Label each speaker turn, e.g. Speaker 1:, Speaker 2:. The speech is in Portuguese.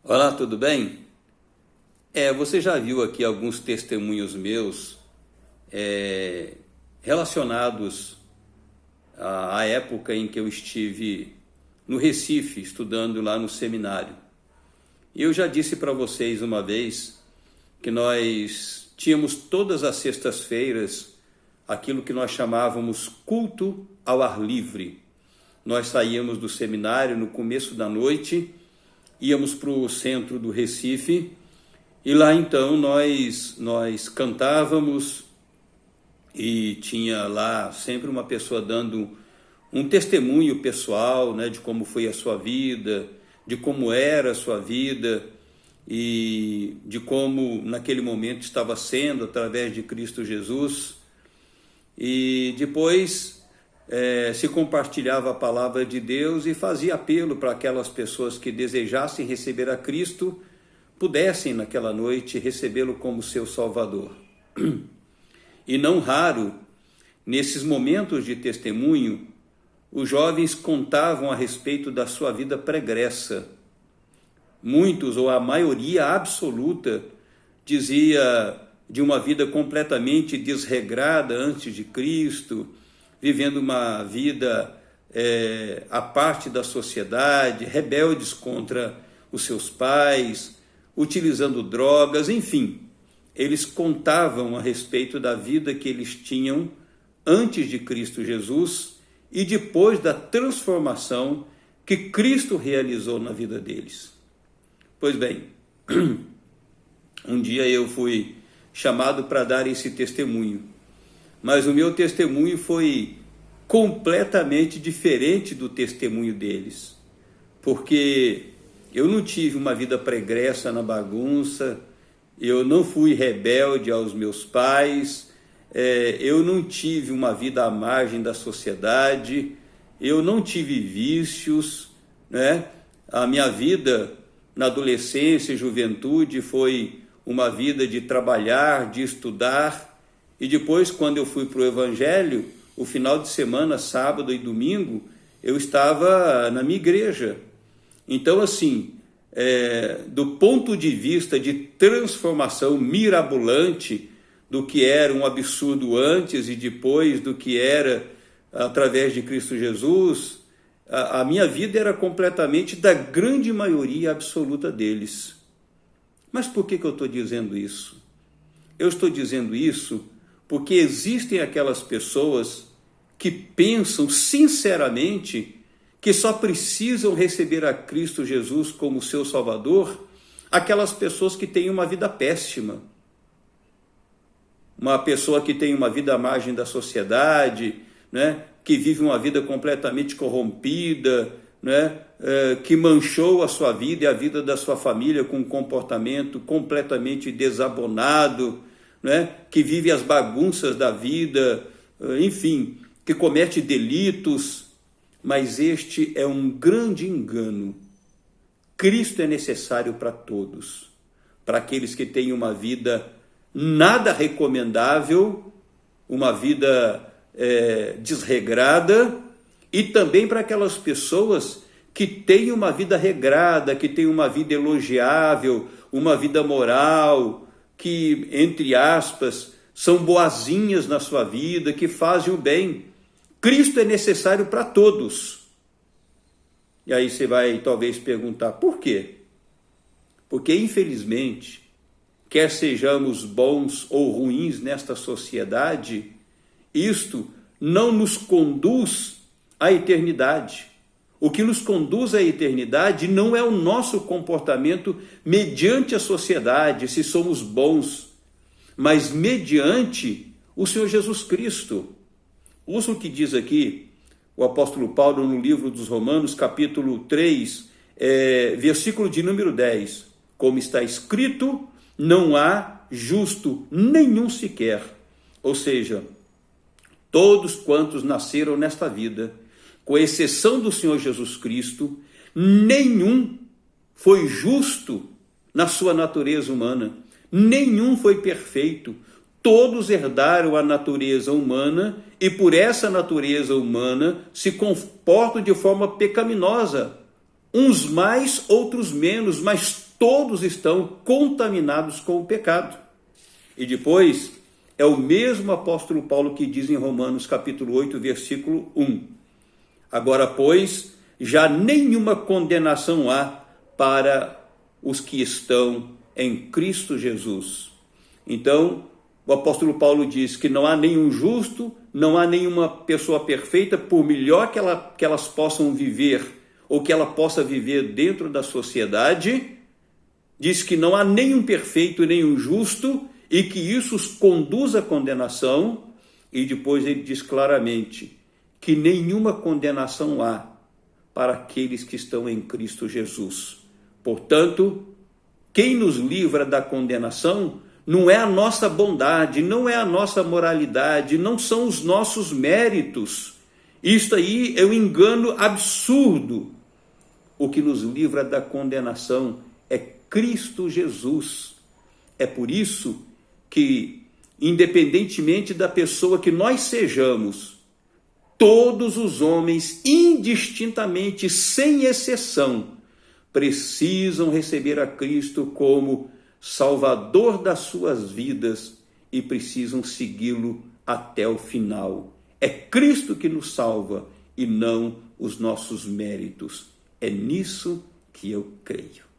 Speaker 1: Olá, tudo bem? Você já viu aqui alguns testemunhos meus relacionados à época em que eu estive no Recife, estudando lá no seminário. E eu já disse para vocês uma vez que nós tínhamos todas as sextas-feiras aquilo que nós chamávamos culto ao ar livre. Nós saíamos do seminário no começo da noite, íamos para o centro do Recife e lá então nós cantávamos e tinha lá sempre uma pessoa dando um testemunho pessoal, né, de como foi a sua vida, de como era a sua vida e de como naquele momento estava sendo através de Cristo Jesus. E depois se compartilhava a palavra de Deus e fazia apelo para aquelas pessoas que desejassem receber a Cristo, pudessem naquela noite recebê-lo como seu Salvador. E não raro, nesses momentos de testemunho, os jovens contavam a respeito da sua vida pregressa. Muitos, ou a maioria absoluta, dizia de uma vida completamente desregrada antes de Cristo, vivendo uma vida à parte da sociedade, rebeldes contra os seus pais, utilizando drogas, enfim. Eles contavam a respeito da vida que eles tinham antes de Cristo Jesus e depois da transformação que Cristo realizou na vida deles. Pois bem, um dia eu fui chamado para dar esse testemunho, mas o meu testemunho foi completamente diferente do testemunho deles, porque eu não tive uma vida pregressa na bagunça, eu não fui rebelde aos meus pais, eu não tive uma vida à margem da sociedade, eu não tive vícios, né? A minha vida na adolescência e juventude foi uma vida de trabalhar, de estudar, e depois, quando eu fui para o Evangelho, o final de semana, sábado e domingo, eu estava na minha igreja. Então, assim, do ponto de vista de transformação mirabolante do que era um absurdo antes e depois do que era através de Cristo Jesus, a minha vida era completamente da grande maioria absoluta deles. Mas por que eu estou dizendo isso? Eu estou dizendo isso porque existem aquelas pessoas que pensam sinceramente que só precisam receber a Cristo Jesus como seu Salvador, aquelas pessoas que têm uma vida péssima. Uma pessoa que tem uma vida à margem da sociedade, né, que vive uma vida completamente corrompida, né, que manchou a sua vida e a vida da sua família com um comportamento completamente desabonado, né, que vive as bagunças da vida, enfim, que comete delitos, mas este é um grande engano. Cristo é necessário para todos, para aqueles que têm uma vida nada recomendável, uma vida desregrada, e também para aquelas pessoas que têm uma vida regrada, que têm uma vida elogiável, uma vida moral, que, entre aspas, são boazinhas na sua vida, que fazem o bem. Cristo é necessário para todos. E aí você vai talvez perguntar, por quê? Porque, infelizmente, quer sejamos bons ou ruins nesta sociedade, isto não nos conduz à eternidade. O que nos conduz à eternidade não é o nosso comportamento mediante a sociedade, se somos bons, mas mediante o Senhor Jesus Cristo. Ouça o que diz aqui o apóstolo Paulo no livro dos Romanos, capítulo 3, versículo de número 10. Como está escrito, não há justo nenhum sequer. Ou seja, todos quantos nasceram nesta vida, com exceção do Senhor Jesus Cristo, nenhum foi justo na sua natureza humana, nenhum foi perfeito, todos herdaram a natureza humana e por essa natureza humana se comportam de forma pecaminosa, uns mais, outros menos, mas todos estão contaminados com o pecado. E depois, é o mesmo apóstolo Paulo que diz em Romanos capítulo 8, versículo 1. Agora, pois, já nenhuma condenação há para os que estão em Cristo Jesus. Então, o apóstolo Paulo diz que não há nenhum justo, não há nenhuma pessoa perfeita, por melhor que elas possam viver, ou que ela possa viver dentro da sociedade, diz que não há nenhum perfeito, nenhum justo, e que isso os conduz à condenação, e depois ele diz claramente que nenhuma condenação há para aqueles que estão em Cristo Jesus. Portanto, quem nos livra da condenação não é a nossa bondade, não é a nossa moralidade, não são os nossos méritos. Isto aí é um engano absurdo. O que nos livra da condenação é Cristo Jesus. É por isso que, independentemente da pessoa que nós sejamos, todos os homens, indistintamente, sem exceção, precisam receber a Cristo como Salvador das suas vidas e precisam segui-lo até o final. É Cristo que nos salva e não os nossos méritos. É nisso que eu creio.